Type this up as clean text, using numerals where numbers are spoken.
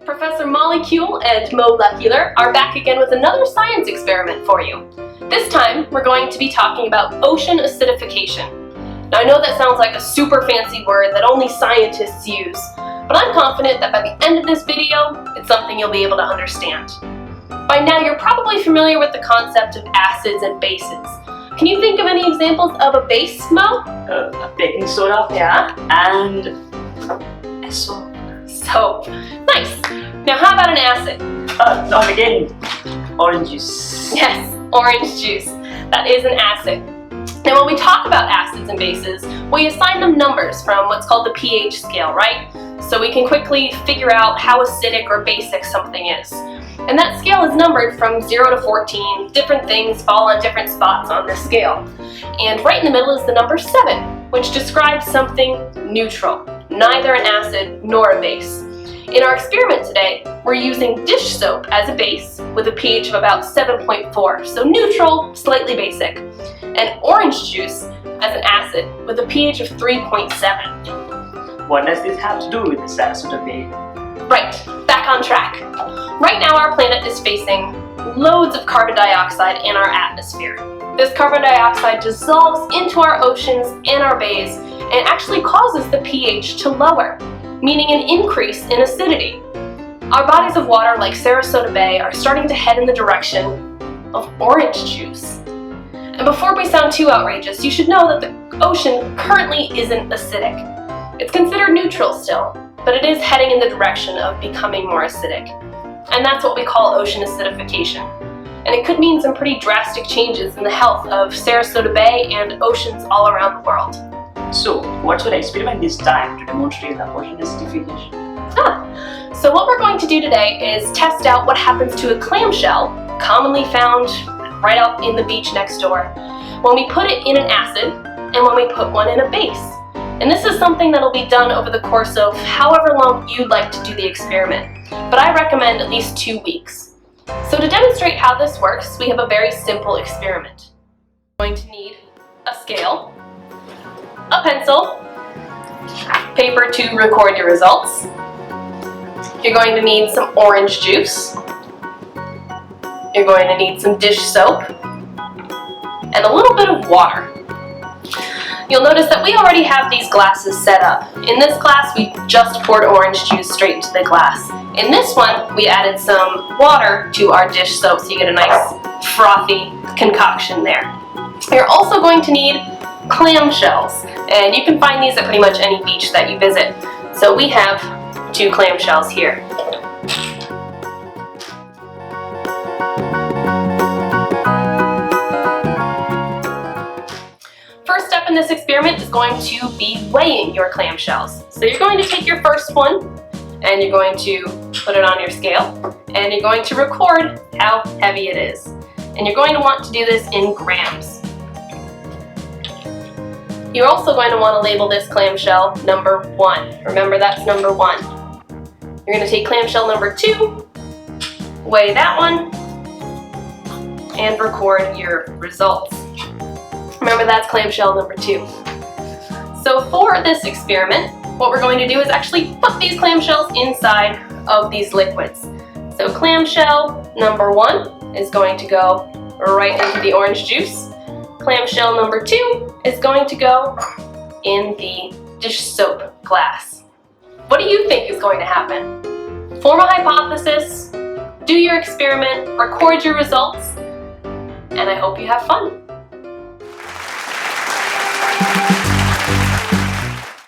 Professor Molecule and Molecular are back again with another science experiment for you. This time, we're going to be talking about ocean acidification. Now I know that sounds like a super fancy word that only scientists use, but I'm confident that by the end of this video, it's something you'll be able to understand. By now, you're probably familiar with the concept of acids and bases. Can you think of any examples of a base, Mo? Baking soda. Yeah. And soap. Soap. Nice. Now how about an acid? Not again. Orange juice. Yes, orange juice. That is an acid. Now when we talk about acids and bases, we assign them numbers from what's called the pH scale, right? So we can quickly figure out how acidic or basic something is. And that scale is numbered from 0 to 14. Different things fall on different spots on this scale. And right in the middle is the number 7, which describes something neutral, neither an acid nor a base. In our experiment today, we're using dish soap as a base with a pH of about 7.4, so neutral, slightly basic, and orange juice as an acid with a pH of 3.7. What does this have to do with the Sarasota Bay? Right, back on track. Right now our planet is facing loads of carbon dioxide in our atmosphere. This carbon dioxide dissolves into our oceans and our bays and actually causes the pH to lower, meaning an increase in acidity. Our bodies of water like Sarasota Bay are starting to head in the direction of orange juice. And before we sound too outrageous, you should know that the ocean currently isn't acidic. It's considered neutral still, but it is heading in the direction of becoming more acidic. And that's what we call ocean acidification. And it could mean some pretty drastic changes in the health of Sarasota Bay and oceans all around the world. So, what's our experiment this time to demonstrate the ocean acidification? So what we're going to do today is test out what happens to a clamshell, commonly found right out in the beach next door, when we put it in an acid and when we put one in a base. And this is something that'll be done over the course of however long you'd like to do the experiment, but I recommend at least 2 weeks. So to demonstrate how this works, we have a very simple experiment. You're going to need a scale, a pencil, paper to record your results. You're going to need some orange juice. You're going to need some dish soap and a little bit of water. You'll notice that we already have these glasses set up. In this glass, we just poured orange juice straight into the glass. In this one, we added some water to our dish soap so you get a nice frothy concoction there. You're also going to need clamshells, and you can find these at pretty much any beach that you visit. So we have 2 clamshells here. First step in this experiment is going to be weighing your clamshells. So you're going to take your first one and you're going to put it on your scale and you're going to record how heavy it is. And you're going to want to do this in grams. You're also going to want to label this clamshell number 1. Remember, that's number 1. You're going to take clamshell number 2, weigh that one, and record your results. Remember, that's clamshell number 2. So for this experiment, what we're going to do is actually put these clamshells inside of these liquids. So clamshell number 1 is going to go right into the orange juice. Clamshell number 2 is going to go in the dish soap glass. What do you think is going to happen? Form a hypothesis, do your experiment, record your results, and I hope you have fun.